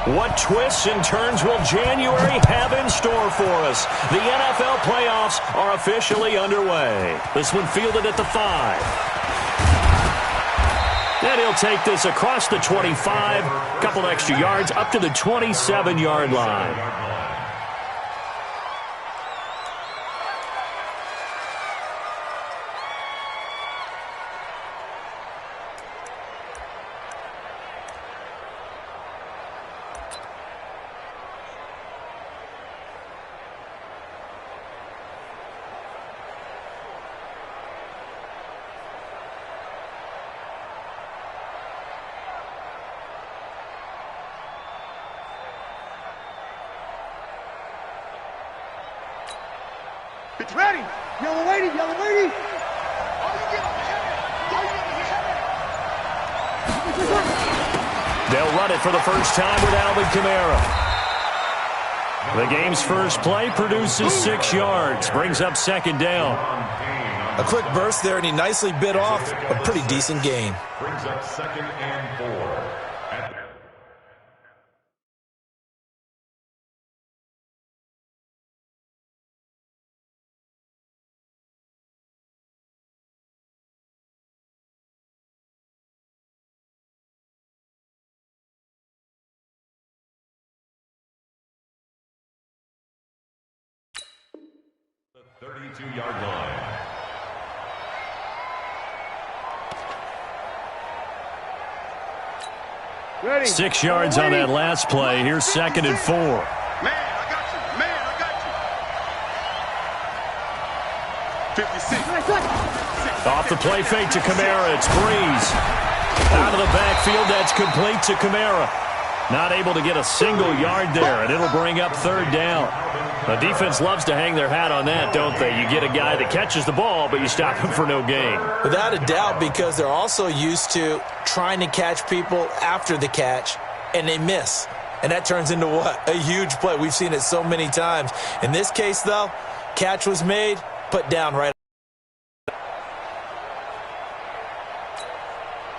What twists and turns will January have in store for us? The NFL playoffs are officially underway. This one fielded at the 5. And he'll take this across the 25, couple extra yards up to the 27-yard line. It's ready. Yellow lady, yellow lady. They'll run it for the first time with Alvin Kamara. The game's first play produces 6 yards, brings up second down. A quick burst there, and he nicely bit off a pretty decent gain. Brings up 2nd and 4. The 32-yard line. Ready. 6 yards on that last play. Here's 2nd and 4. Man, I got you. Man, I got you. 56. Off the play fake to Kamara. It's Breeze. Out of the backfield. That's complete to Kamara. Not able to get a single yard there, and it'll bring up 3rd down. The defense loves to hang their hat on that, don't they? You get a guy that catches the ball, but you stop him for no gain. Without a doubt, because they're also used to trying to catch people after the catch, and they miss. And that turns into what? A huge play. We've seen it so many times. In this case, though, catch was made, put down right.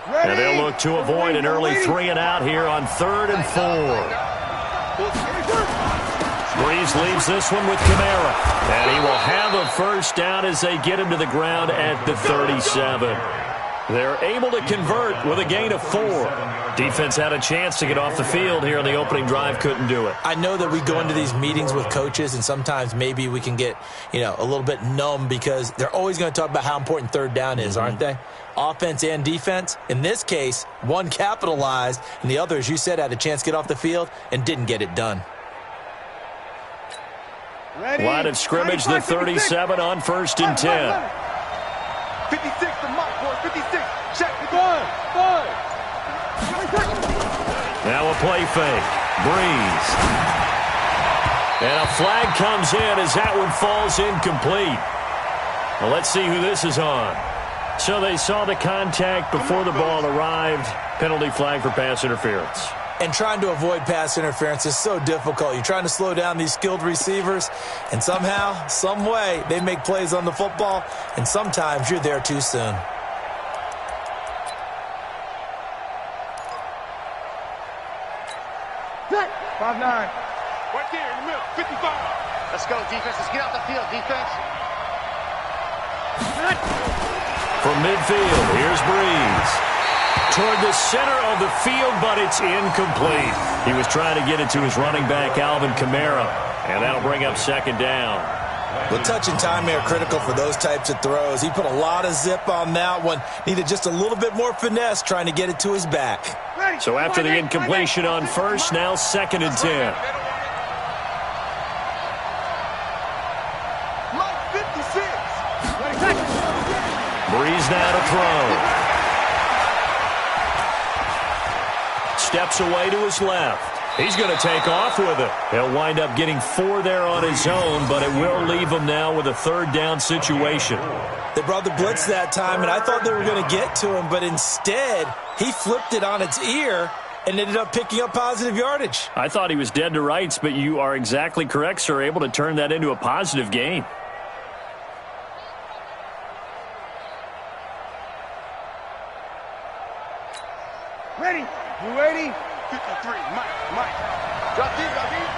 And they'll look to avoid an early 3 and out here on 3rd and 4. Breeze leaves this one with Kamara. And he will have a first down as they get him to the ground at the 37. They're able to convert with a gain of 4. Defense had a chance to get off the field here on the opening drive, couldn't do it. I know that we go into these meetings with coaches, and sometimes maybe we can get, a little bit numb because they're always going to talk about how important 3rd down is, aren't they? Offense and defense. In this case, one capitalized, and the other, as you said, had a chance to get off the field and didn't get it done. Ready. Line of scrimmage, the 37 on 1st and 10. 56, the mark, boy. 56. Check. Now a play fake. Breeze. And a flag comes in as that one falls incomplete. Well, let's see who this is on. So they saw the contact before the ball arrived. Penalty flag for pass interference. And trying to avoid pass interference is so difficult. You're trying to slow down these skilled receivers, and somehow, some way, they make plays on the football, and sometimes you're there too soon. Set. 5-9. Right there in the middle. 55. Let's go, defense. Let's get out the field, defense. From midfield, here's Breeze. Toward the center of the field, but it's incomplete. He was trying to get it to his running back, Alvin Kamara, and that'll bring up 2nd down. Well, touch and timing are critical for those types of throws. He put a lot of zip on that one. Needed just a little bit more finesse trying to get it to his back. So after the incompletion on 1st, now 2nd and 10. Breeze now to throw. Steps away to his left. He's going to take off with it. He'll wind up getting 4 there on his own, but it will leave him now with a 3rd down situation. They brought the blitz that time, and I thought they were going to get to him, but instead, he flipped it on its ear and ended up picking up positive yardage. I thought he was dead to rights, but you are exactly correct, sir, able to turn that into a positive gain. Ready. You ready? 53, Mike. Drop deep.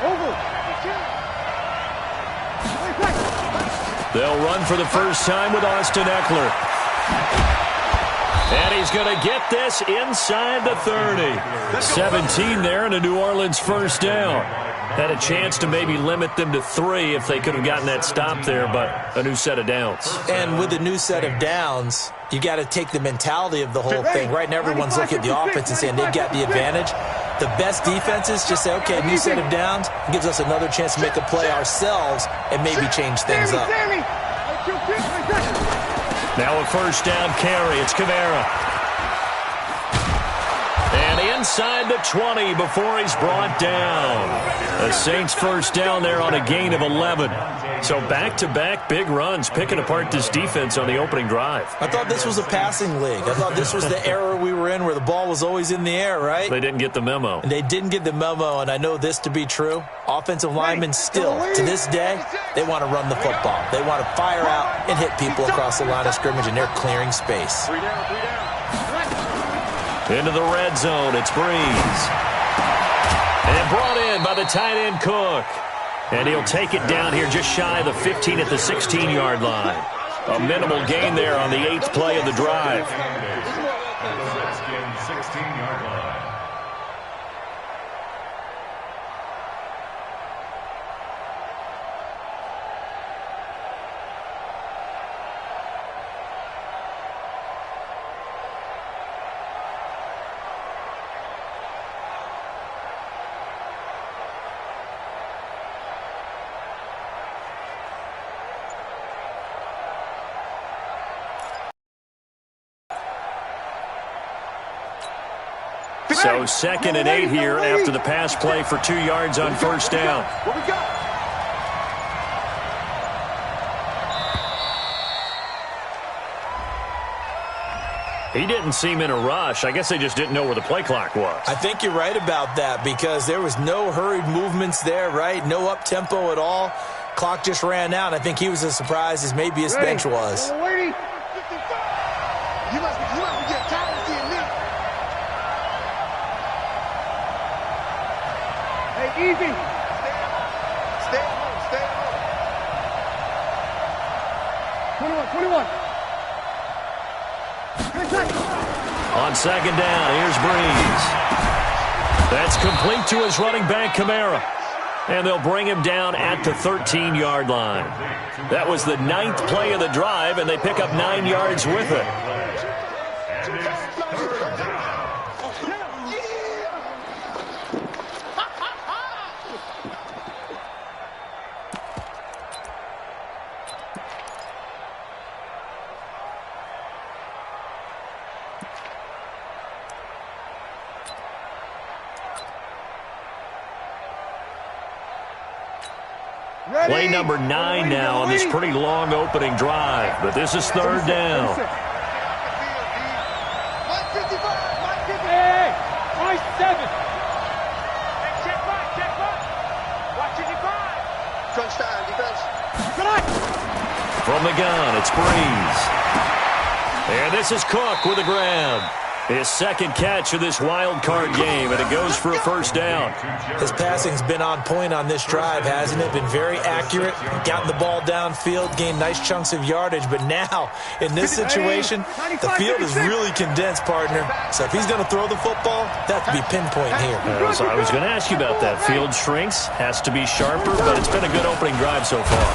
Over. They'll run for the first time with Austin Eckler. And he's going to get this inside the 30. 17 there and a New Orleans first down. Had a chance to maybe limit them to 3 if they could have gotten that stop there, but a new set of downs. And with a new set of downs, you got to take the mentality of the whole thing. Right now, everyone's looking at the offense and saying they've got the advantage. The best defenses just say, okay, new set of downs gives us another chance to make a play ourselves and maybe change things up. Now a first down carry. It's Kamara. And inside the 20 before he's brought down. The Saints first down there on a gain of 11. So back-to-back big runs picking apart this defense on the opening drive. I thought this was a passing league. I thought this was the era we were in where the ball was always in the air, right? They didn't get the memo. And they didn't get the memo, and I know this to be true. Offensive linemen still, to this day, they want to run the football. They want to fire out and hit people across the line of scrimmage, and they're clearing space. 3 down. Into the red zone, it's Breeze. And brought in by the tight end Cook. And he'll take it down here just shy of the 15 at the 16-yard line. A minimal gain there on the 8th play of the drive. 16-yard line. So 2nd and 8 here after the pass play for 2 yards on first down. What we got? He didn't seem in a rush. I guess they just didn't know where the play clock was. I think you're right about that because there was no hurried movements there, right? No up-tempo at all. Clock just ran out. I think he was as surprised as maybe his bench was. You must be getting tired of seeing me. Hey, easy. Stay at home. 21. On second down, here's Breeze. That's complete to his running back, Kamara. And they'll bring him down at the 13-yard line. That was the 9th play of the drive, and they pick up 9 yards with it. Play number 9 now on this pretty long opening drive, but this is 3rd down. From the gun, it's Breeze. And this is Cook with a grab. His 2nd catch of this wild card game, and it goes for a first down. His passing's been on point on this drive, hasn't it? Been very accurate, gotten the ball downfield, gained nice chunks of yardage, but now, in this situation, the field is really condensed, partner. So if he's going to throw the football, that has to be pinpoint here. So I was going to ask you about that. Field shrinks, has to be sharper, but it's been a good opening drive so far.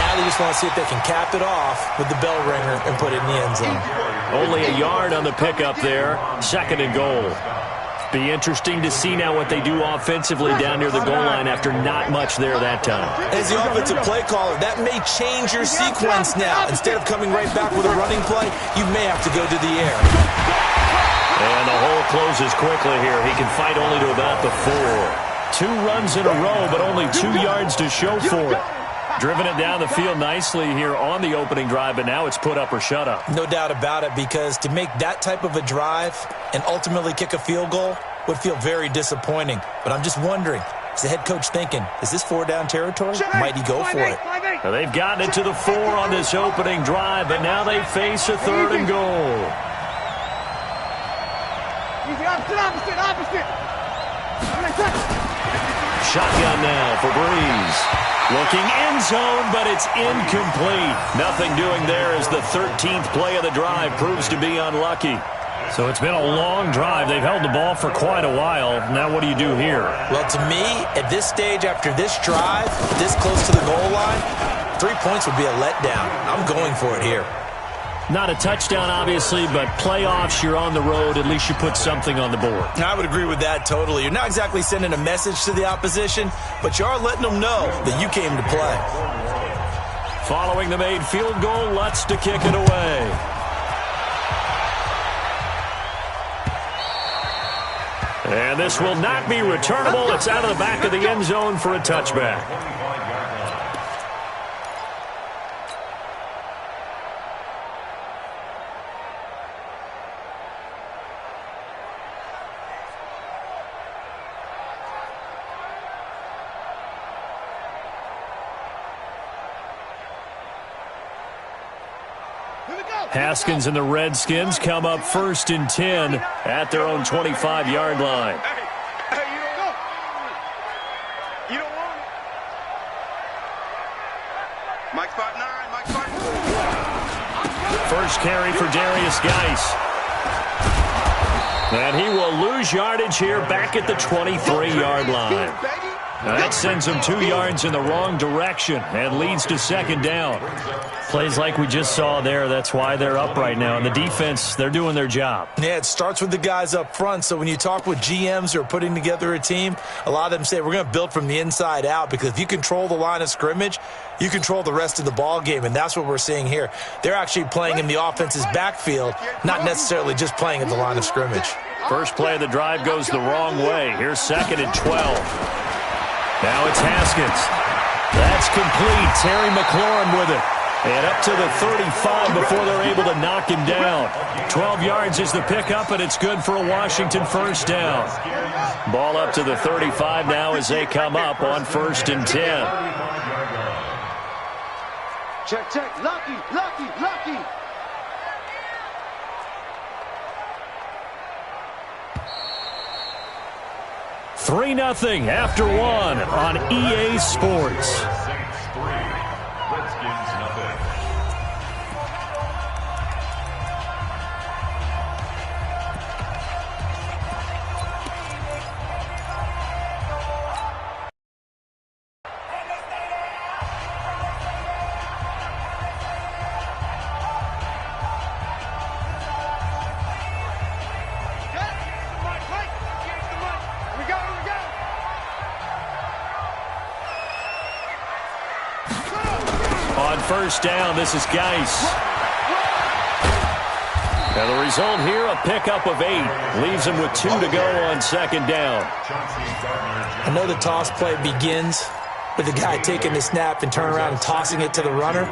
Now they just want to see if they can cap it off with the bell ringer and put it in the end zone. Only a yard on the pickup there. 2nd and goal. Be interesting to see now what they do offensively down near the goal line after not much there that time. As the offensive play caller, that may change your sequence now. Instead of coming right back with a running play, you may have to go to the air. And the hole closes quickly here. He can fight only to about the 4. 2 runs in a row, but only 2 yards to show for it. Driven it down the field nicely here on the opening drive, but now it's put up or shut up. No doubt about it, because to make that type of a drive and ultimately kick a field goal would feel very disappointing. But I'm just wondering, is the head coach thinking, is this 4-down territory? Might he go for it? Now they've gotten it to the 4 on this opening drive, but now they face a 3rd and goal. Easy, opposite. Shotgun now for Breeze. Looking end zone, but it's incomplete. Nothing doing there as the 13th play of the drive proves to be unlucky. So it's been a long drive. They've held the ball for quite a while. Now what do you do here? Well, to me, at this stage, after this drive, this close to the goal line, 3 points would be a letdown. I'm going for it here. Not a touchdown, obviously, but playoffs, you're on the road. At least you put something on the board. I would agree with that totally. You're not exactly sending a message to the opposition, but you are letting them know that you came to play. Following the made field goal, Lutz to kick it away. And this will not be returnable. It's out of the back of the end zone for a touchback. Haskins and the Redskins come up 1st and 10 at their own 25-yard line. Hey, you don't know. You don't want it. Mike spot 9, Mike spot 4. First carry for Darius Geis. And he will lose yardage here back at the 23-yard line. That sends him 2 yards in the wrong direction and leads to 2nd down. Plays like we just saw there. That's why they're up right now. And the defense, they're doing their job. Yeah, it starts with the guys up front. So when you talk with GMs who are putting together a team, a lot of them say we're going to build from the inside out, because if you control the line of scrimmage, you control the rest of the ball game, and that's what we're seeing here. They're actually playing in the offense's backfield, not necessarily just playing at the line of scrimmage. First play of the drive goes the wrong way. Here's 2nd and 12. Now it's Haskins. That's complete. Terry McLaurin with it. And up to the 35 before they're able to knock him down. 12 yards is the pickup, and it's good for a Washington 1st down. Ball up to the 35 now as they come up on 1st and 10. Check, check. Lucky, lucky, lucky. Three 3-0 after 1 on EA Sports. Saints 3, Redskins nothing. On 1st down, this is Geis. And the result here, a pickup of 8. Leaves him with 2 to go on 2nd down. I know the toss play begins with the guy taking the snap and turning around and tossing it to the runner.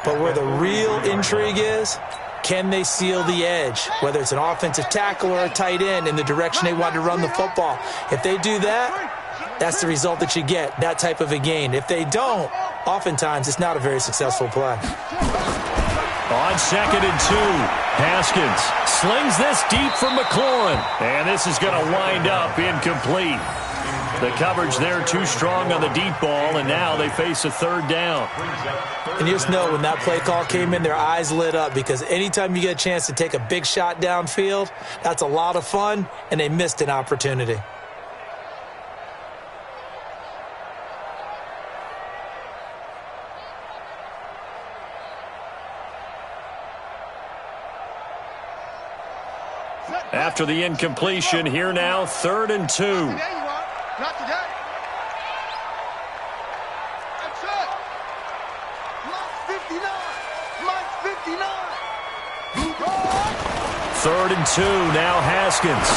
But where the real intrigue is, can they seal the edge, whether it's an offensive tackle or a tight end, in the direction they want to run the football? If they do that, that's the result that you get, that type of a gain. If they don't, oftentimes it's not a very successful play. On 2nd and 2, Haskins slings this deep for McLaurin. And this is going to wind up incomplete. The coverage there too strong on the deep ball, and now they face a 3rd down. And you just know when that play call came in, their eyes lit up, because anytime you get a chance to take a big shot downfield, that's a lot of fun, and they missed an opportunity. After the incompletion, here now, 3rd and 2. There you are. Not today. That's it. Mike 59. Mike 59. 3rd and 2, now Haskins.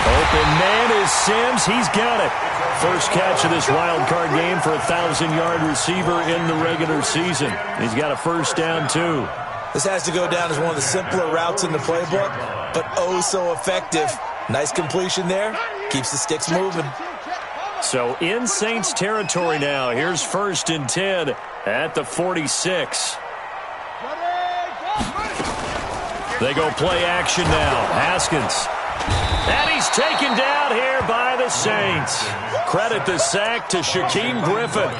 Open man is Sims. He's got it. First catch of this wild card game for a 1,000-yard receiver in the regular season. He's got a 1st down, too. This has to go down as one of the simpler routes in the playbook, but oh so effective. Nice completion there. Keeps the sticks moving. So in Saints territory now. Here's 1st and 10 at the 46. They go play action now. Haskins And he's taken down here by the Saints. Credit the sack to Shaquem Griffin.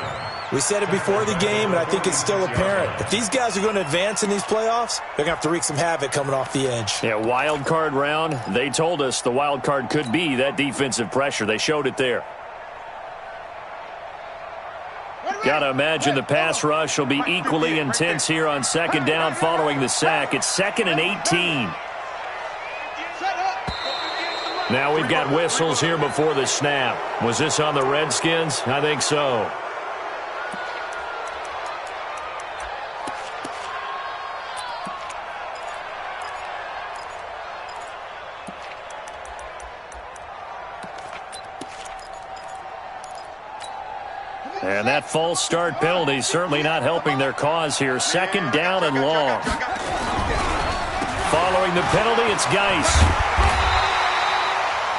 We said it before the game, and I think it's still apparent. If these guys are going to advance in these playoffs, they're going to have to wreak some havoc coming off the edge. Yeah, wild card round. They told us the wild card could be that defensive pressure. They showed it there. Got to imagine the pass rush will be equally intense here on second down following the sack. It's 2nd and 18. Now we've got whistles here before the snap. Was this on the Redskins? I think so. And that false start penalty certainly not helping their cause here. 2nd down and long. Following the penalty, it's Geis.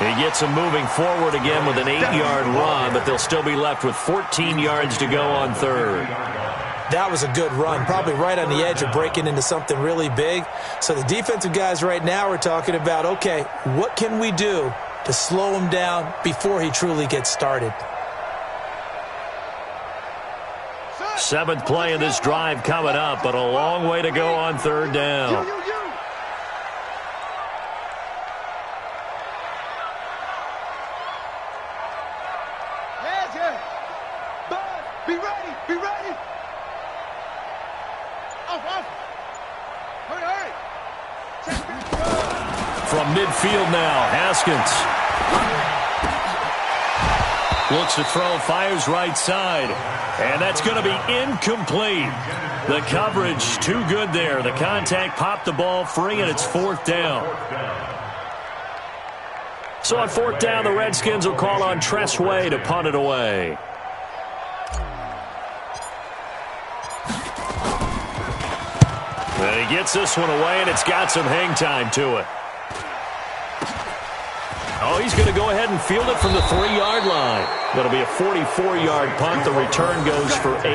He gets them moving forward again with an 8-yard run, but they'll still be left with 14 yards to go on 3rd. That was a good run, probably right on the edge of breaking into something really big. So the defensive guys right now are talking about, okay, what can we do to slow him down before he truly gets started? 7th play of this drive coming up, but a long way to go on 3rd down. Be ready, be ready. Off. Hurry. From midfield now, Haskins. Looks to throw, fires right side. And that's going to be incomplete. The coverage too good there. The contact popped the ball free, and it's 4th down. So on 4th down, the Redskins will call on Tress Way to punt it away. And he gets this one away, and it's got some hang time to it. Oh, he's going to go ahead and field it from the 3-yard line. That'll be a 44-yard punt. The return goes for 8.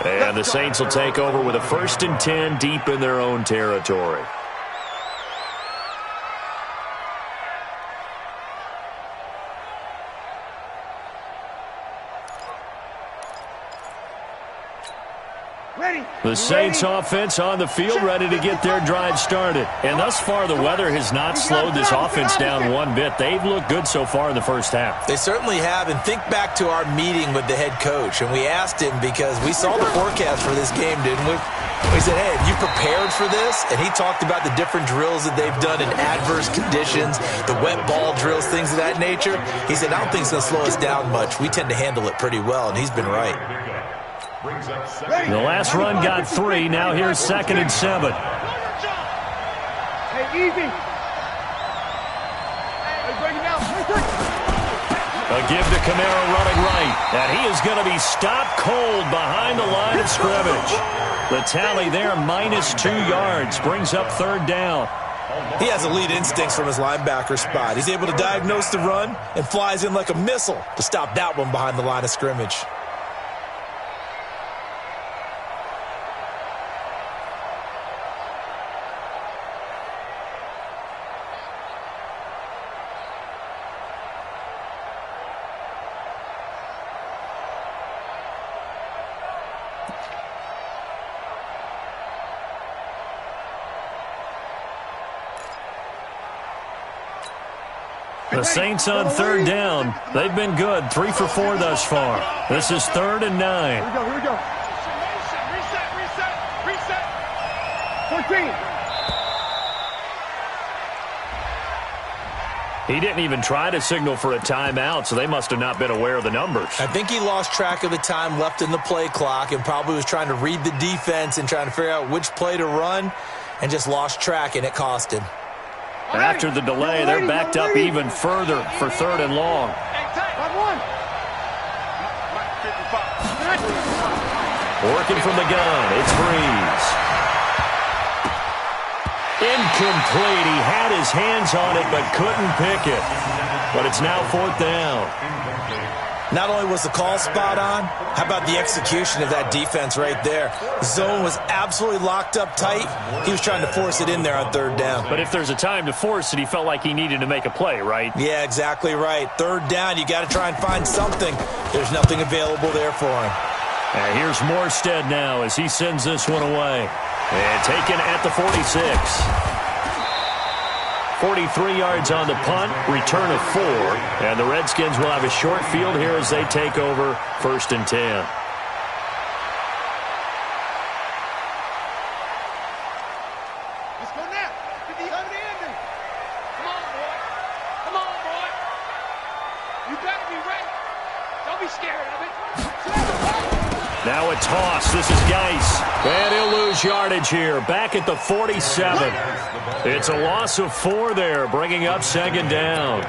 And the Saints will take over with a 1st and 10 deep in their own territory. The Saints offense on the field, ready to get their drive started. And thus far, the weather has not slowed this offense down one bit. They've looked good so far in the first half. They certainly have. And think back to our meeting with the head coach. And we asked him because we saw the forecast for this game, didn't we? We said, hey, have you prepared for this? And he talked about the different drills that they've done in adverse conditions, the wet ball drills, things of that nature. He said, I don't think it's going to slow us down much. We tend to handle it pretty well, and he's been right. The last run got 3. Now here's 2nd and 7. Hey, easy. Hey, bring it down. A give to Kamara running right. And he is going to be stopped cold behind the line of scrimmage. The tally there, -2 yards, brings up 3rd down. He has elite instincts from his linebacker spot. He's able to diagnose the run and flies in like a missile to stop that one behind the line of scrimmage. The Saints on 3rd down. They've been good. 3 for 4 thus far. This is 3rd and 9. Here we go. Reset. 14. He didn't even try to signal for a timeout, so they must have not been aware of the numbers. I think he lost track of the time left in the play clock and probably was trying to read the defense and trying to figure out which play to run and just lost track, and it cost him. After the delay, they're backed up even further for 3rd and long. Working from the gun, it's Breeze. Incomplete. He had his hands on it but couldn't pick it. But it's now 4th down. Not only was the call spot on, how about the execution of that defense right there? The zone was absolutely locked up tight. He was trying to force it in there on third down. But if there's a time to force it, he felt like he needed to make a play, right? Yeah, exactly right. Third down, you got to try and find something. There's nothing available there for him. And here's Morstead now as he sends this one away. And taken at the 46. 43 yards on the punt, return of 4. And the Redskins will have a short field here as they take over 1st and 10. Let's go now. Get the other end. Come on, boy. Come on, boy. You better be ready. Don't be scared of it. Now a toss. This is Geis. And he'll lose yardage here. Back at the 47. It's a loss of 4 there, bringing up 2nd down.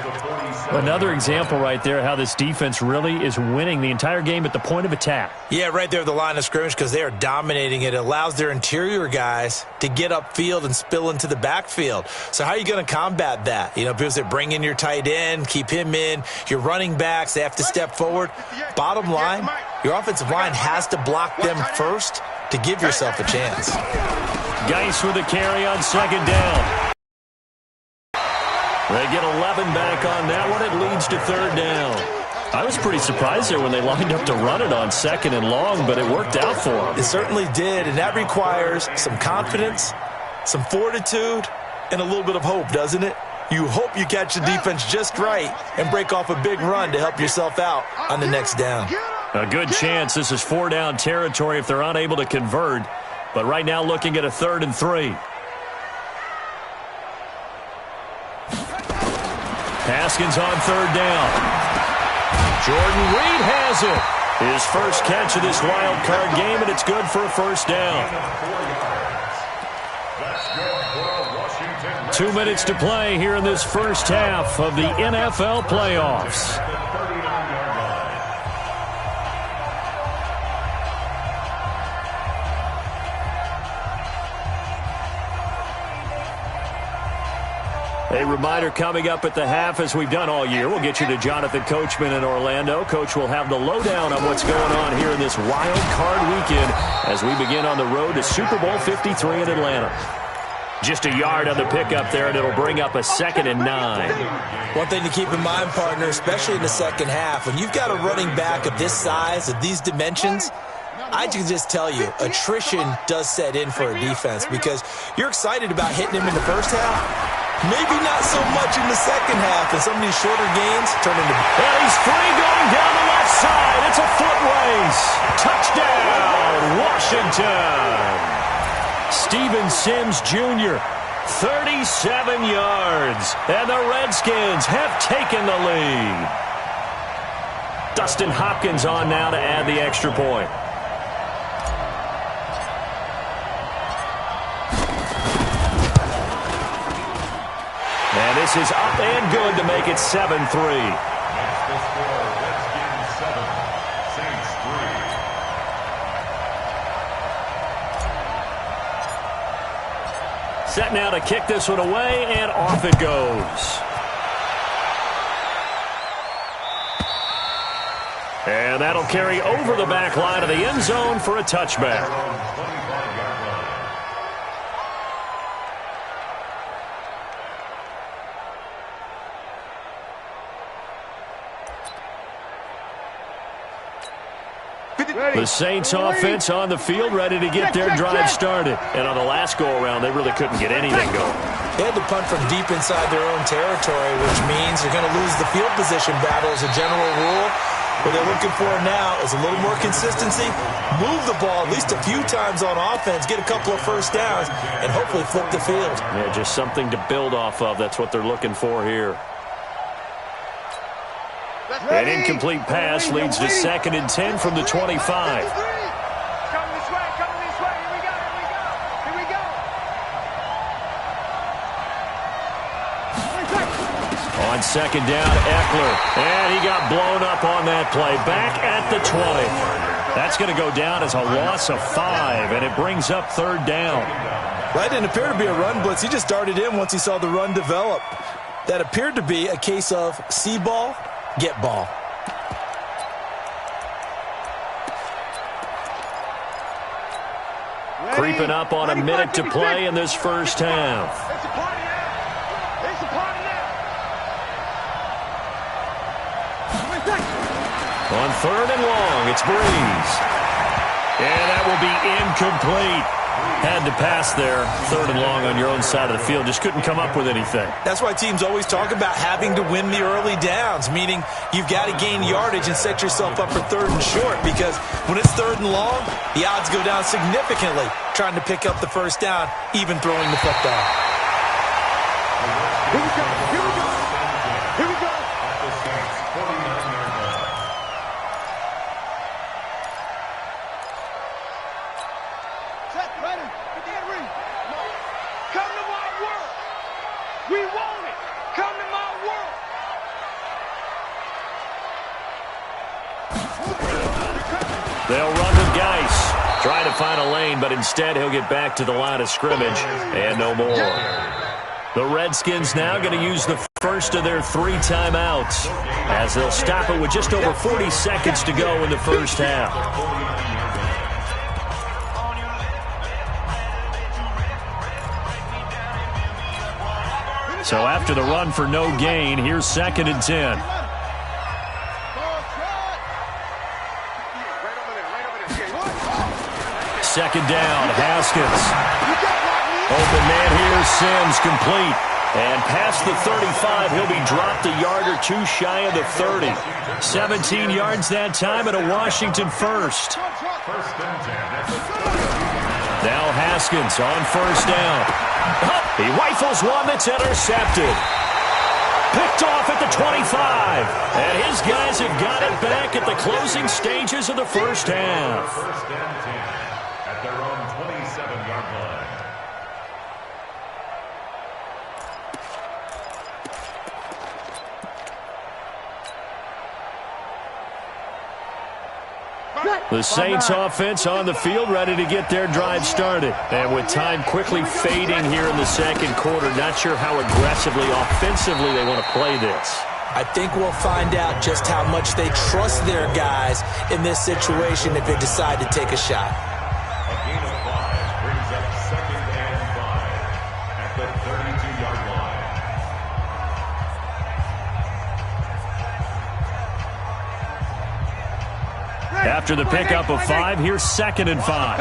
Another example right there how this defense really is winning the entire game at the point of attack. Yeah, right there at the line of scrimmage because they are dominating it. It allows their interior guys to get upfield and spill into the backfield. So how are you going to combat that? You know, because they bring in your tight end, keep him in. Your running backs, they have to step forward. Bottom line, your offensive line has to block them first to give yourself a chance. Geis with a carry on 2nd down. They get 11 back on that one. It leads to 3rd down. I was pretty surprised there when they lined up to run it on 2nd and long, but it worked out for them. It certainly did, and that requires some confidence, some fortitude, and a little bit of hope, doesn't it? You hope you catch the defense just right and break off a big run to help yourself out on the next down. A good chance this is 4-down territory if they're unable to convert. But right now looking at a 3rd and 3. Haskins on 3rd down. Jordan Reed has it. His first catch of this wild card game, and it's good for a 1st down. 2 minutes to play here in this first half of the NFL playoffs. A reminder coming up at the half, as we've done all year. We'll get you to Jonathan Coachman in Orlando. Coach will have the lowdown on what's going on here in this wild card weekend as we begin on the road to Super Bowl 53 in Atlanta. Just a yard on the pickup there, and it'll bring up a 2nd and 9. One thing to keep in mind, partner, especially in the second half, when you've got a running back of this size, of these dimensions, I can just tell you, attrition does set in for a defense because you're excited about hitting him in the first half. Maybe not so much in the second half, and some of these shorter gains turn into... And he's free going down the left side. It's a foot race. Touchdown, Washington. Steven Sims Jr., 37 yards, and the Redskins have taken the lead. Dustin Hopkins on now to add the extra point. And this is up and good to make it 7-3. Set now to kick this one away, and off it goes. And that'll carry over the back line of the end zone for a touchback. The Saints offense on the field, ready to get their drive started. And on the last go-around, they really couldn't get anything going. They had to punt from deep inside their own territory, which means they're going to lose the field position battle as a general rule. What they're looking for now is a little more consistency, move the ball at least a few times on offense, get a couple of first downs, and hopefully flip the field. Yeah, just something to build off of. That's what they're looking for here. An incomplete pass leads to 2nd and 10 from the 25. Coming this way, here we go. On 2nd down, Eckler. And he got blown up on that play. Back at the 20. That's going to go down as a loss of 5, and it brings up 3rd down. That didn't appear to be a run blitz. He just darted in once he saw the run develop. That appeared to be a case of see ball, get ball. Creeping up on a minute to play in this first half. It's a party now. It's a party now. On third and long, it's Breeze. And that will be incomplete. Had to pass there, third and long on your own side of the field. Just couldn't come up with anything. That's why teams always talk about having to win the early downs, meaning you've got to gain yardage and set yourself up for third and short, because when it's third and long, the odds go down significantly trying to pick up the first down, even throwing the football. Here we go. Here we go. Here we go. Set, ready. Get the end ring. Come to my world. We want it. Come to my world. They'll run to Geis. Trying to find a lane, but instead he'll get back to the line of scrimmage and no more. The Redskins now going to use the first of their 3 timeouts as they'll stop it with just over 40 seconds to go in the first half. So after the run for no gain, here's 2nd and 10. Second down, Haskins. Open man here, Sims, complete. And past the 35, he'll be dropped a yard or 2 shy of the 30. 17 yards that time and a Washington first. Now Haskins on first down. He rifles one that's intercepted. Picked off at the 25. And his guys have got it back at the closing stages of the first half. First and 10 at their own 27-yard line. The Saints offense on the field, ready to get their drive started. And with time quickly fading here in the second quarter, not sure how aggressively, offensively they want to play this. I think we'll find out just how much they trust their guys in this situation if they decide to take a shot. A gain of 5 brings up 2nd and 5 at the 32-yard line. After the pickup of 5, here's 2nd and 5.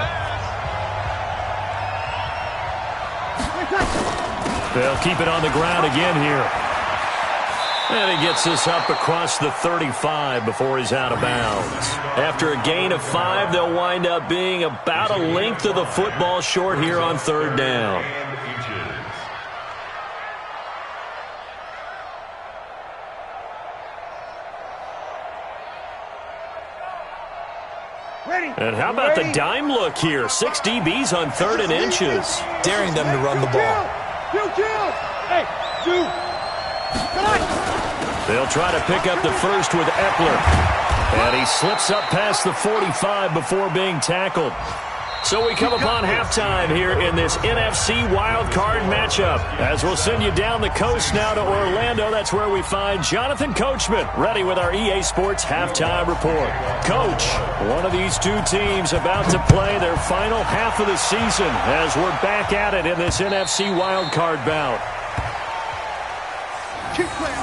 They'll keep it on the ground again here. And he gets this up across the 35 before he's out of bounds. After a gain of 5, they'll wind up being about a length of the football short here on third down. And how about the dime look here? 6 DBs on 3rd and inches. Daring them to run the ball. Hey, dude. They'll try to pick up the first with Epler. And he slips up past the 45 before being tackled. So we come upon halftime here in this NFC wildcard matchup. As we'll send you down the coast now to Orlando, that's where we find Jonathan Coachman, ready with our EA Sports halftime report. Coach, one of these two teams about to play their final half of the season as we're back at it in this NFC wildcard bout. Keep playing.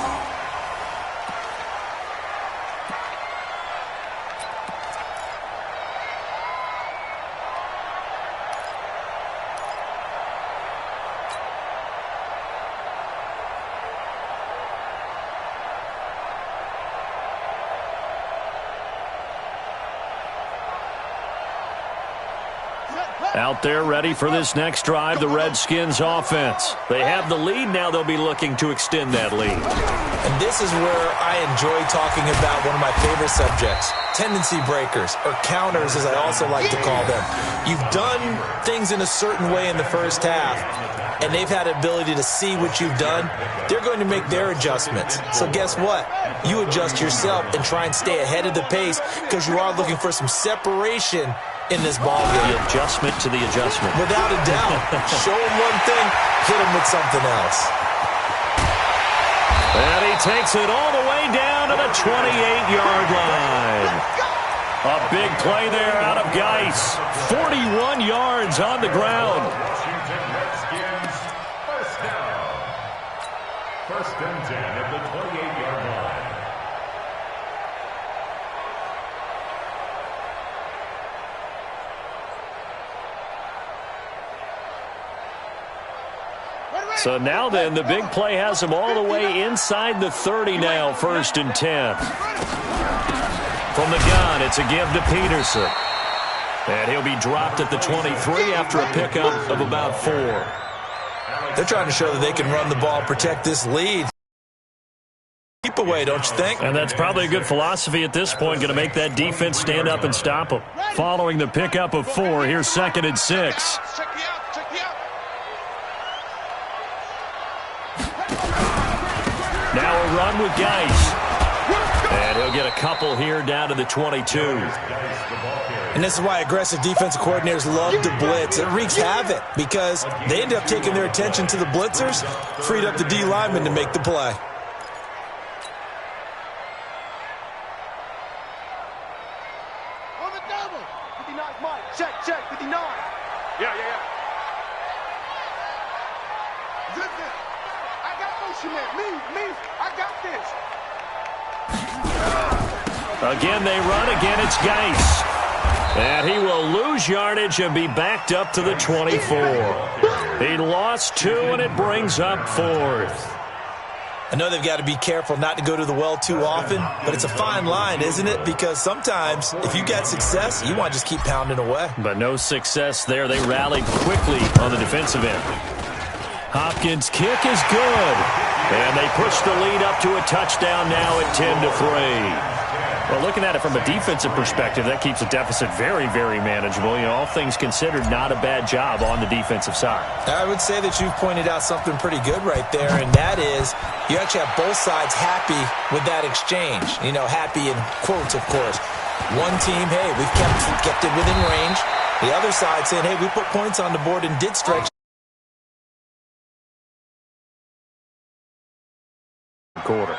Out there ready for this next drive, the Redskins offense. They have the lead. Now they'll be looking to extend that lead. And this is where I enjoy talking about one of my favorite subjects, tendency breakers, or counters as I also like to call them. You've done things in a certain way in the first half, and they've had the ability to see what you've done. They're going to make their adjustments. So guess what? You adjust yourself and try and stay ahead of the pace because you are looking for some separation in this ball game. The adjustment to the adjustment. Without a doubt. Show them one thing, hit them with something else. And he takes it all the way down to the 28-yard line. A big play there out of Geis. 41 yards on the ground. Washington Redskins, first down. First and 10 at the 28-yard line. So now then, the big play has him all the way inside the 30 now, first and 10. From the gun, it's a give to Peterson. And he'll be dropped at the 23 after a pickup of about 4. They're trying to show that they can run the ball, protect this lead. Keep away, don't you think? And that's probably a good philosophy at this point, going to make that defense stand up and stop them. Following the pickup of 4, here's second and 6. Now a run with Geis. And he'll get a couple here down to the 22. And this is why aggressive defensive coordinators love to blitz. It wreaks havoc because they end up taking their attention to the blitzers, freed up the D lineman to make the play. On the double. 59, Mike. Check, 59. Yeah. Listen, I got motion man. Me, I got this. Again, they run. Again, it's Geis. And he will lose yardage and be backed up to the 24. He lost 2, and it brings up 4th. I know they've got to be careful not to go to the well too often, but it's a fine line, isn't it? Because sometimes if you got success, you want to just keep pounding away. But no success there. They rallied quickly on the defensive end. Hopkins' kick is good. And they push the lead up to a touchdown now at 10-3. Well, looking at it from a defensive perspective, that keeps the deficit very, very manageable. You know, all things considered, not a bad job on the defensive side. I would say that you've pointed out something pretty good right there, and that is you actually have both sides happy with that exchange. You know, happy in quotes, of course. One team, hey, we've kept it within range. The other side saying, hey, we put points on the board and did stretch. Quarter.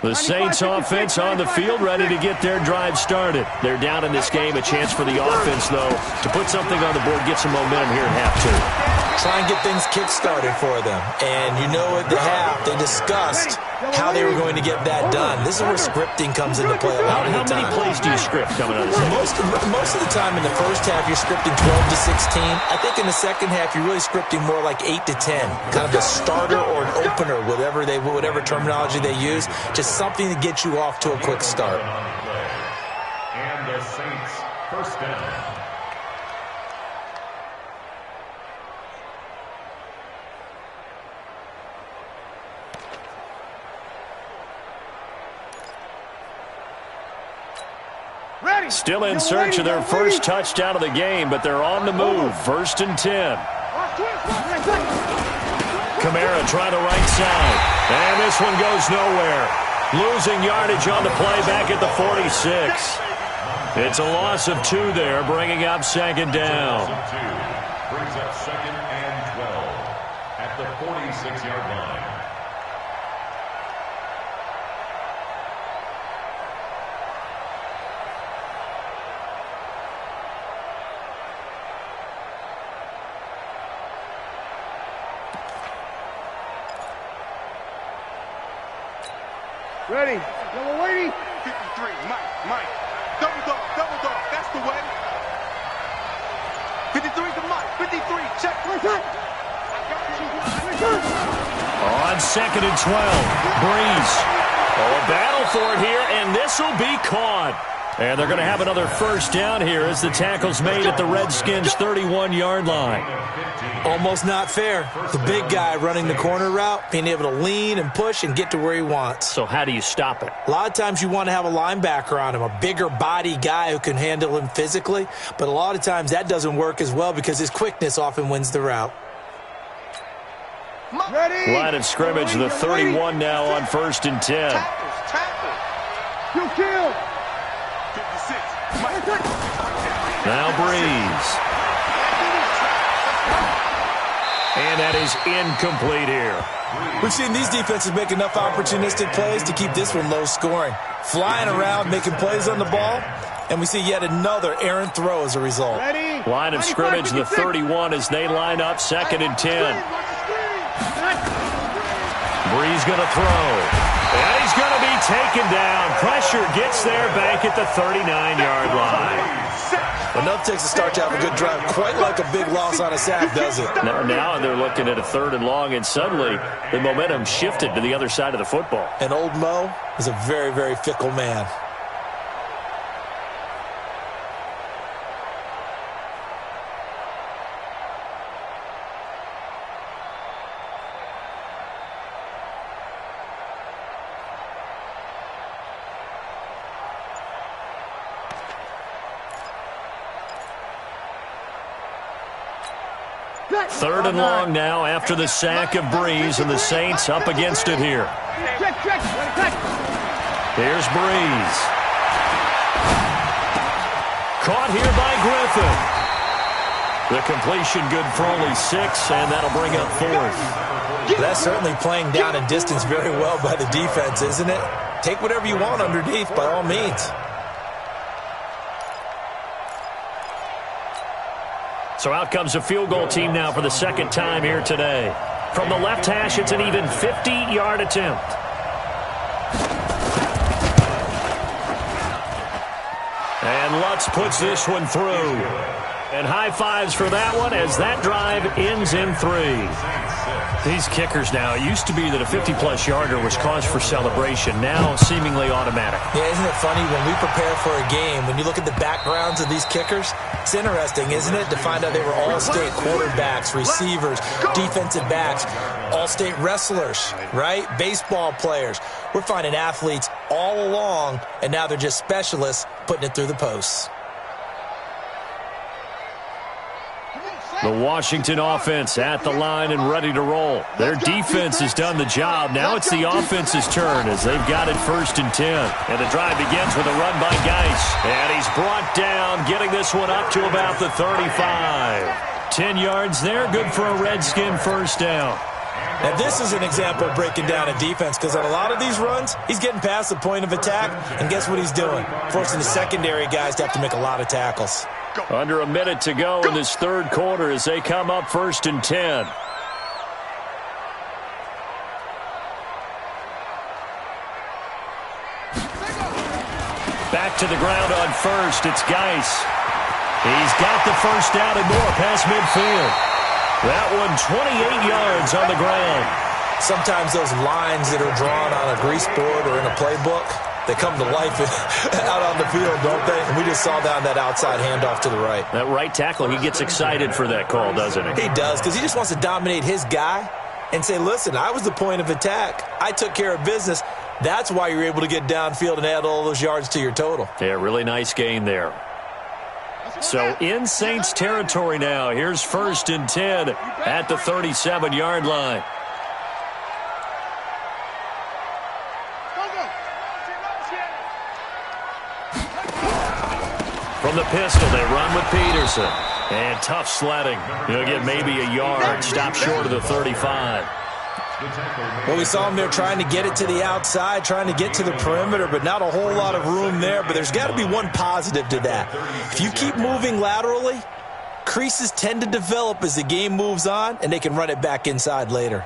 The Saints offense on the field, ready to get their drive started. They're down in this game. A chance for the offense, though, to put something on the board, get some momentum here in half 2. Try and get things kick-started for them. And you know at the half, they discussed how they were going to get that done. This is where scripting comes into play a lot of the time. How many plays do you script coming out of this? Most of the time in the first half, you're scripting 12 to 16. I think in the second half, you're really scripting more like 8 to 10. Kind of a starter or an opener, whatever terminology they use. Just something to get you off to a quick start. And the Saints, first down. Still in search of their first touchdown of the game, but they're on the move. First and 10. Kamara trying the right side. And this one goes nowhere. Losing yardage on the play back at the 46. It's a loss of 2 there, bringing up second down. Brings up second and 12 at the 46-yard line. Ready. Number 80. 53. Mike. Double dog. That's the way. 53 to Mike. 53. Check. On second and 12. Breeze. Oh, a battle for it here, and this will be caught. And they're going to have another first down here as the tackle's made at the Redskins' 31-yard line. Almost not fair. The big guy running the corner route, being able to lean and push and get to where he wants. So how do you stop it? A lot of times you want to have a linebacker on him, a bigger body guy who can handle him physically. But a lot of times that doesn't work as well because his quickness often wins the route. Ready. Line of scrimmage, the 31 now on first and 10. Tackle. You kill. Now Breeze. And that is incomplete here. We've seen these defenses make enough opportunistic plays to keep this one low scoring. Flying around, making plays on the ball, and we see yet another errant throw as a result. Line of scrimmage, the 31 as they line up 2nd and 10. Breeze going to throw. And he's going to be taken down. Pressure gets there back at the 39-yard line. Enough takes a start to have a good drive. Quite like a big loss on a sack, does it? Now they're looking at a 3rd and long, and suddenly the momentum shifted to the other side of the football. And old Mo is a very, very fickle man. Third and long now after the sack of Breeze, and the Saints up against it here. Here's Breeze. Caught here by Griffin. The completion good for only 6, and that'll bring up 4th. That's certainly playing down and distance very well by the defense, isn't it? Take whatever you want underneath, by all means. So out comes a field goal team now for the 2nd time here today. From the left hash, it's an even 50-yard attempt. And Lutz puts this one through. And high fives for that one as that drive ends in 3. These kickers now, it used to be that a 50-plus yarder was cause for celebration. Now seemingly automatic. Yeah, isn't it funny when we prepare for a game, when you look at the backgrounds of these kickers, it's interesting, isn't it, to find out they were all-state quarterbacks, receivers, defensive backs, all-state wrestlers, right? Baseball players. We're finding athletes all along, and now they're just specialists putting it through the posts. The Washington offense at the line and ready to roll. Their defense has done the job. Now it's the offense's turn as they've got it 1st and 10. And the drive begins with a run by Geis. And he's brought down, getting this one up to about the 35. 10 yards there, good for a Redskin 1st down. Now, this is an example of breaking down a defense because on a lot of these runs, he's getting past the point of attack, and guess what he's doing? Forcing the secondary guys to have to make a lot of tackles. Under a minute to go in this 3rd quarter as they come up 1st and 10. Back to the ground on 1st. It's Geis. He's got the 1st down and more past midfield. That one 28 yards on the ground. Sometimes those lines that are drawn on a grease board or in a playbook, they come to life out on the field, don't they? And we just saw down that outside handoff to the right. That right tackle, he gets excited for that call, doesn't he? He does, because he just wants to dominate his guy and say, listen, I was the point of attack. I took care of business. That's why you're able to get downfield and add all those yards to your total. Yeah, really nice gain there. So in Saints territory now. Here's 1st and 10 at the 37-yard line. From the pistol, they run with Peterson. And tough sledding. He'll get maybe a yard. Stop short of the 35. Well, we saw him there trying to get it to the outside, trying to get to the perimeter, but not a whole lot of room there. But there's got to be one positive to that. If you keep moving laterally, creases tend to develop as the game moves on, and they can run it back inside later.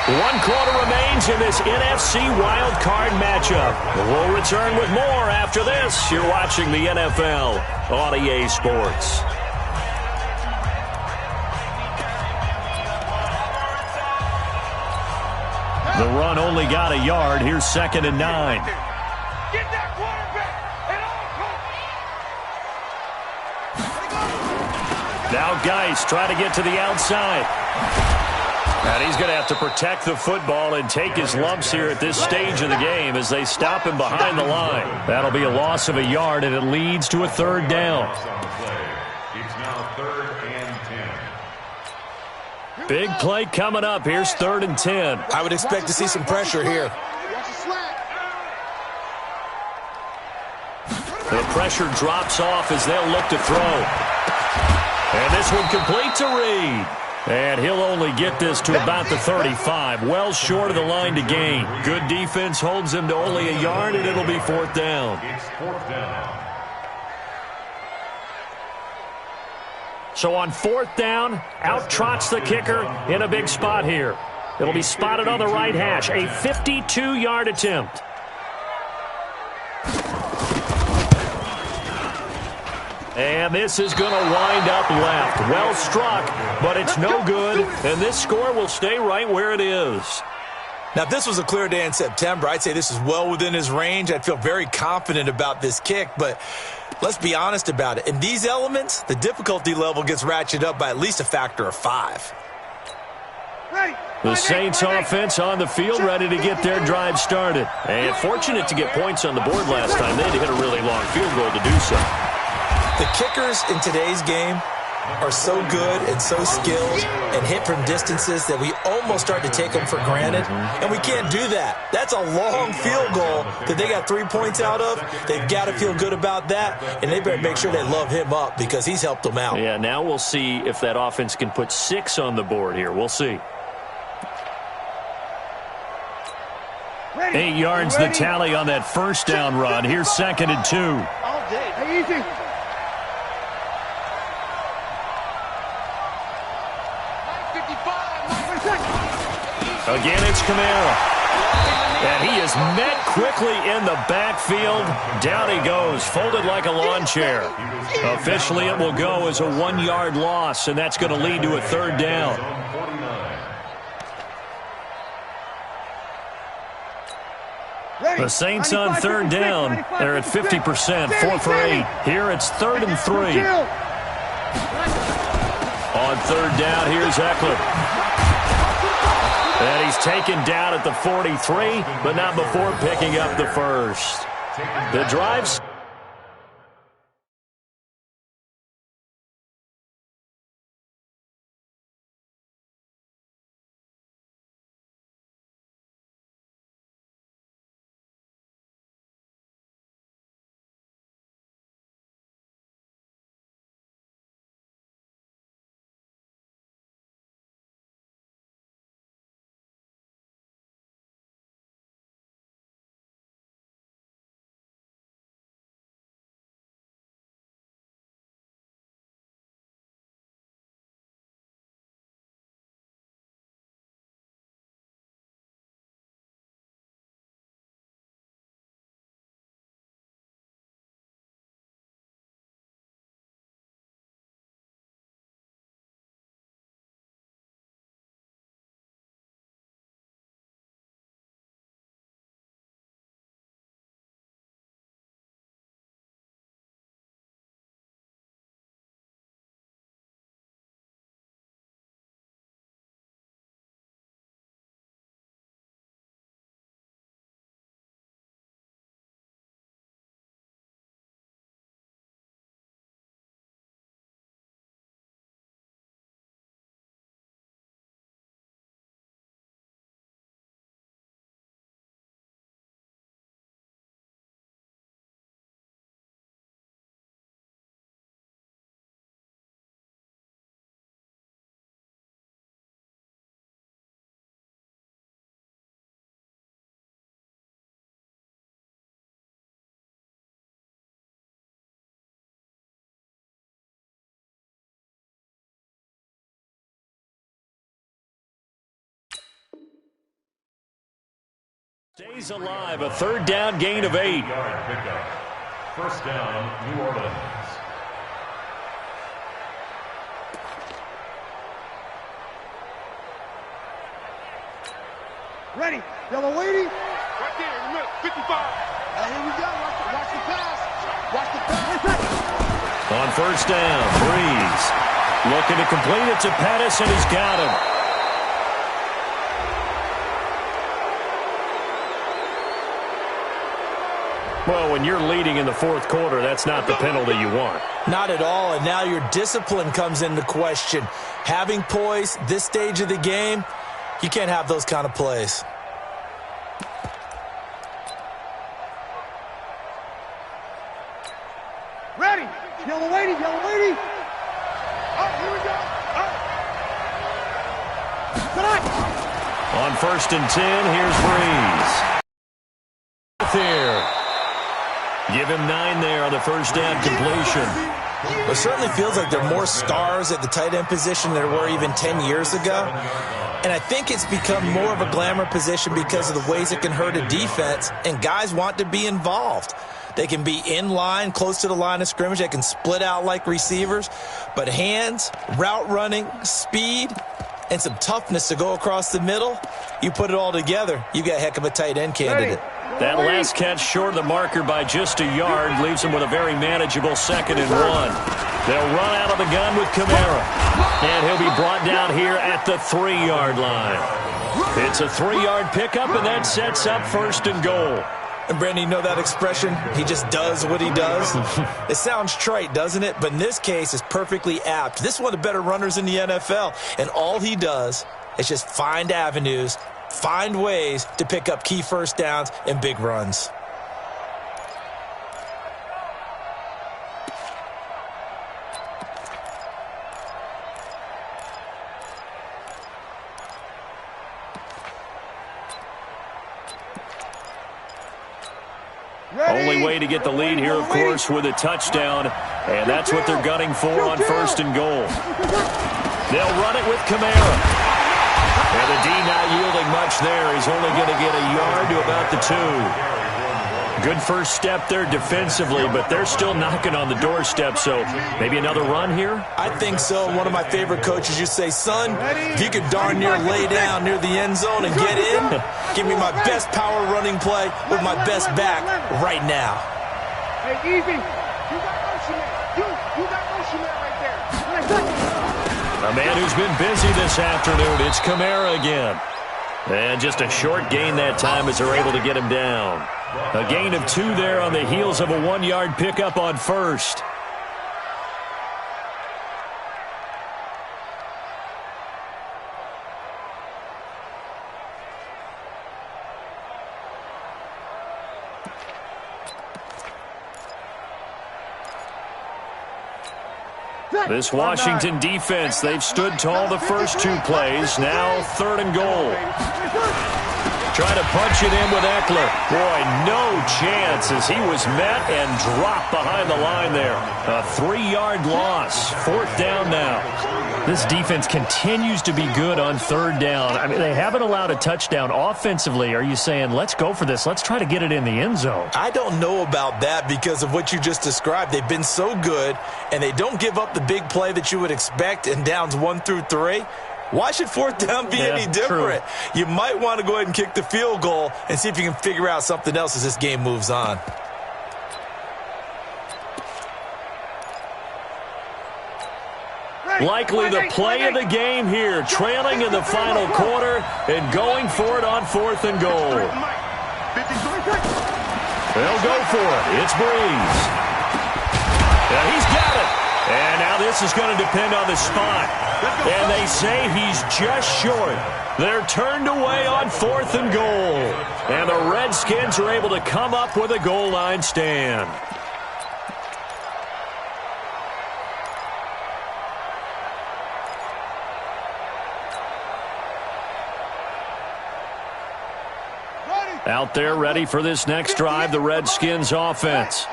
1 quarter remains in this NFC Wild Card matchup. We'll return with more after this. You're watching the NFL on EA Sports. The run only got a yard. Here's 2nd and 9. Get that quarterback and all. Now Geis trying to get to the outside. And he's going to have to protect the football and take his lumps here at this stage of the game as they stop him behind the line. That'll be a loss of a yard, and it leads to a 3rd down. It's now 3rd and 10. Big play coming up. Here's 3rd and 10. I would expect to see some pressure here. The pressure drops off as they'll look to throw. And this one complete to Reed. And he'll only get this to about the 35, well short of the line to gain. Good defense holds him to only a yard, and it'll be fourth down. It's fourth down. So on fourth down, out trots the kicker in a big spot here. It'll be spotted on the right hash, a 52-yard attempt. And this is going to wind up left. Well struck, but it's no good, and this score will stay right where it is. Now, if this was a clear day in September, I'd say this is well within his range. I'd feel very confident about this kick, but let's be honest about it. In these elements, the difficulty level gets ratcheted up by at least a factor of 5. The Saints offense on the field, ready to get their drive started. And fortunate to get points on the board last time. They had to hit a really long field goal to do so. The kickers in today's game are so good and so skilled and hit from distances that we almost start to take them for granted, and we can't do that. That's a long field goal that they got 3 points out of. They've got to feel good about that, and they better make sure they love him up because he's helped them out. Yeah, now we'll see if that offense can put 6 on the board here. We'll see. 8 yards the tally on that first down run. Here's 2nd and 2. All day. Hey, easy. Again, it's Kamara. And he is met quickly in the backfield. Down he goes, folded like a lawn chair. Officially, it will go as a 1-yard loss, and that's going to lead to a 3rd down. The Saints on 3rd down. They're at 50%, 4 for 8. Here it's 3rd and 3. On 3rd down, here's Eckler. And he's taken down at the 43, but not before picking up the first. The drives. Stays alive, a 3rd down gain of 8. First down, New Orleans. Ready. Yellow lady. Right there in the middle. 55. Here we go. Watch the pass. Watch the pass. On 1st down, Breeze looking to complete it to Pettis, and he's got him. Well, when you're leading in the 4th quarter, that's not the penalty you want. Not at all, and now your discipline comes into question. Having poise this stage of the game, you can't have those kind of plays. On 1st and 10, here's Breeze. Here. Give him 9 there on the first down completion. It certainly feels like there are more stars at the tight end position than there were even 10 years ago. And I think it's become more of a glamour position because of the ways it can hurt a defense, and guys want to be involved. They can be in line, close to the line of scrimmage. They can split out like receivers. But hands, route running, speed, and some toughness to go across the middle, you put it all together, you got a heck of a tight end candidate. That last catch short of the marker by just a yard leaves him with a very manageable 2nd and 1. They'll run out of the gun with Kamara. And he'll be brought down here at the 3-yard line. It's a 3-yard pickup, and that sets up 1st and goal. And, Brandon, you know that expression? He just does what he does? It sounds trite, doesn't it? But in this case, it's perfectly apt. This is one of the better runners in the NFL. And all he does is just find avenues, find ways to pick up key first downs and big runs. Only way to get the lead here, of course, with a touchdown. And that's what they're gunning for on 1st and goal. They'll run it with Kamara. And the D not yielding much there. He's only going to get a yard to about the 2. Good first step there defensively, but they're still knocking on the doorstep, so maybe another run here? I think so. One of my favorite coaches used to say, son, if you could darn near lay down near the end zone and get in, give me my best power running play with my best back right now. Hey, easy. You got Oshman. You got Oshman right there. A man who's been busy this afternoon. It's Kamara again. And just a short gain that time as they're able to get him down. A gain of 2 there on the heels of a 1-yard pickup on 1st. This Washington defense, they've stood tall the first 2 plays. Now 3rd and goal. Trying to punch it in with Eckler. Boy, no chance as he was met and dropped behind the line there. A 3-yard loss. 4th down now. This defense continues to be good on 3rd down. I mean, they haven't allowed a touchdown offensively. Are you saying, let's go for this? Let's try to get it in the end zone. I don't know about that because of what you just described. They've been so good, and they don't give up the big play that you would expect in downs 1 through 3. Why should 4th down be any different? True. You might want to go ahead and kick the field goal and see if you can figure out something else as this game moves on. Likely the play of the game here, trailing in the final quarter and going for it on 4th and goal. They'll go for it. It's Breeze. Yeah, he's got it. And now this is going to depend on the spot. And they say he's just short. They're turned away on 4th and goal. And the Redskins are able to come up with a goal line stand. Out there ready for this next drive, the Redskins offense.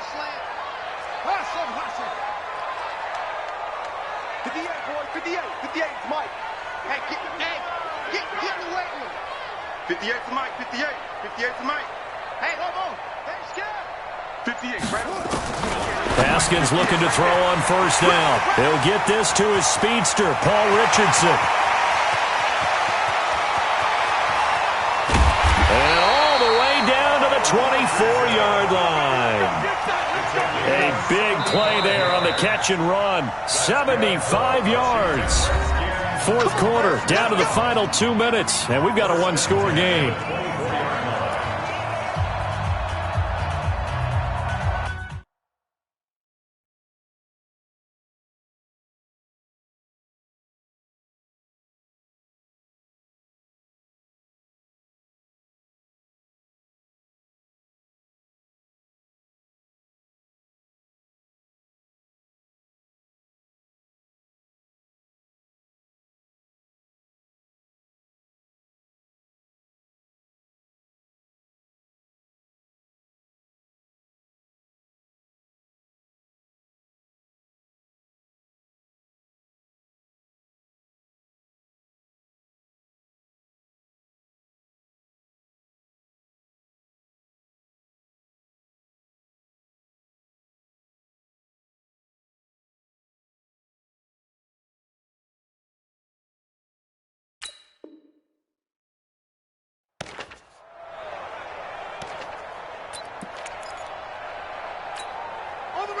58 to Mike, 58 to Mike. Hey, hold on. Hey, Skip. 58, right? Haskins looking to throw on 1st down. He'll get this to his speedster, Paul Richardson. And all the way down to the 24-yard line. A big play there on the catch and run. 75 yards. 4th quarter, down to the final 2 minutes, and we've got a 1-score game.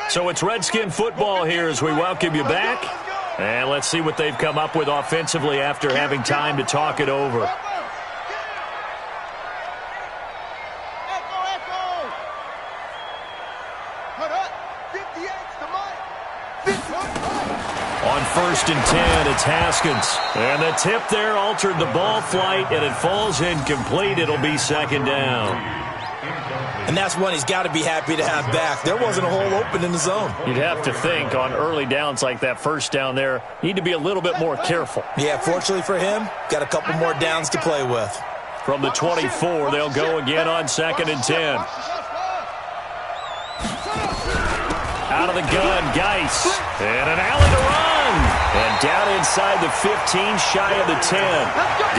So it's Redskin football here as we welcome you back. And let's see what they've come up with offensively after having time to talk it over. On 1st and 10, it's Haskins. And the tip there altered the ball flight, and it falls incomplete. It'll be 2nd down. And that's one he's got to be happy to have back. There wasn't a hole open in the zone. You'd have to think on early downs like that 1st down there, you need to be a little bit more careful. Yeah, fortunately for him, got a couple more downs to play with. From the 24, they'll go again on 2nd and 10. Out of the gun, Geis. And an alley to run. And down inside the 15, shy of the 10.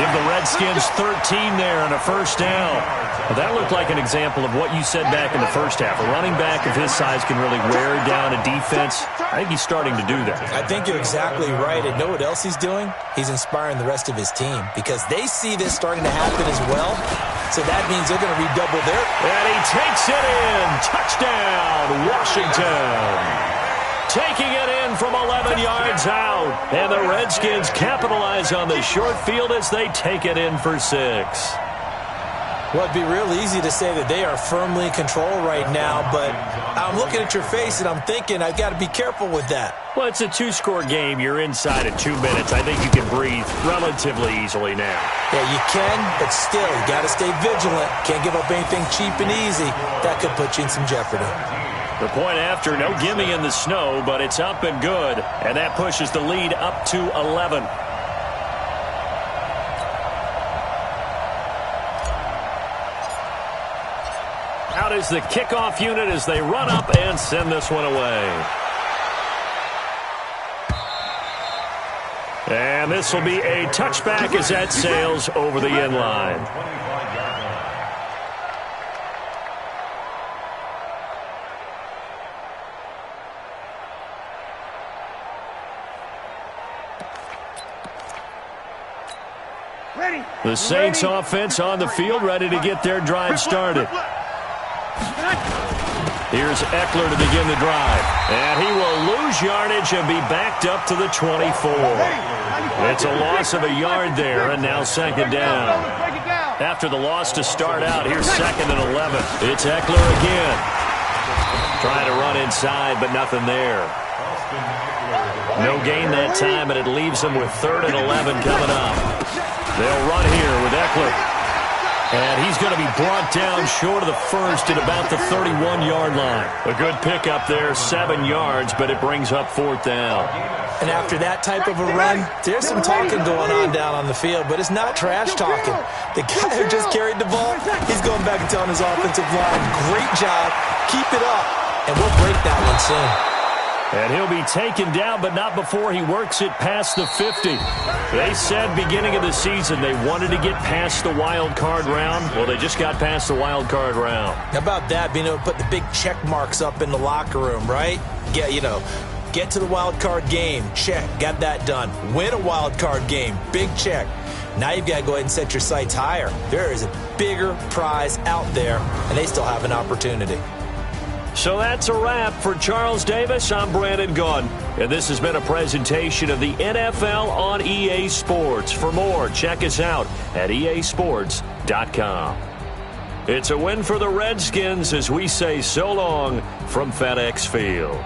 Give the Redskins 13 there and a 1st down. Well, that looked like an example of what you said back in the 1st half. A running back of his size can really wear down a defense. I think he's starting to do that. I think you're exactly right. And know what else he's doing? He's inspiring the rest of his team because they see this starting to happen as well. So that means they're going to redouble their... And he takes it in. Touchdown, Washington. Taking it in from 11 yards out. And the Redskins capitalize on the short field as they take it in for 6. Well, it'd be real easy to say that they are firmly in control right now, but I'm looking at your face and I'm thinking I've got to be careful with that. Well, it's a 2-score game. You're inside at 2 minutes. I think you can breathe relatively easily now. Yeah, you can, but still, you got to stay vigilant. Can't give up anything cheap and easy. That could put you in some jeopardy. The point after, no gimme in the snow, but it's up and good, and that pushes the lead up to 11. Out is the kickoff unit as they run up and send this one away. And this will be a touchback as that sails over the end line. The Saints offense on the field, ready to get their drive started. Here's Eckler to begin the drive. And he will lose yardage and be backed up to the 24. It's a loss of a yard there, and now 2nd down. After the loss to start out, here's 2nd and 11. It's Eckler again. Trying to run inside, but nothing there. No gain that time, and it leaves them with 3rd and 11 coming up. They'll run here with Eckler. And he's going to be brought down short of the 1st at about the 31-yard line. A good pickup there, 7 yards, but it brings up 4th down. And after that type of a run, there's some talking going on down on the field, but it's not trash talking. The guy who just carried the ball, he's going back and telling his offensive line, great job, keep it up, and we'll break that one soon. And he'll be taken down, but not before he works it past the 50. They said beginning of the season they wanted to get past the wild card round. Well, they just got past the wild card round. How about that, being able to put the big check marks up in the locker room, right? Get to the wild card game, check, got that done. Win a wild card game, big check. Now you've got to go ahead and set your sights higher. There is a bigger prize out there, and they still have an opportunity. So that's a wrap for Charles Davis. I'm Brandon Gaudin, and this has been a presentation of the NFL on EA Sports. For more, check us out at easports.com. It's a win for the Redskins as we say so long from FedEx Field.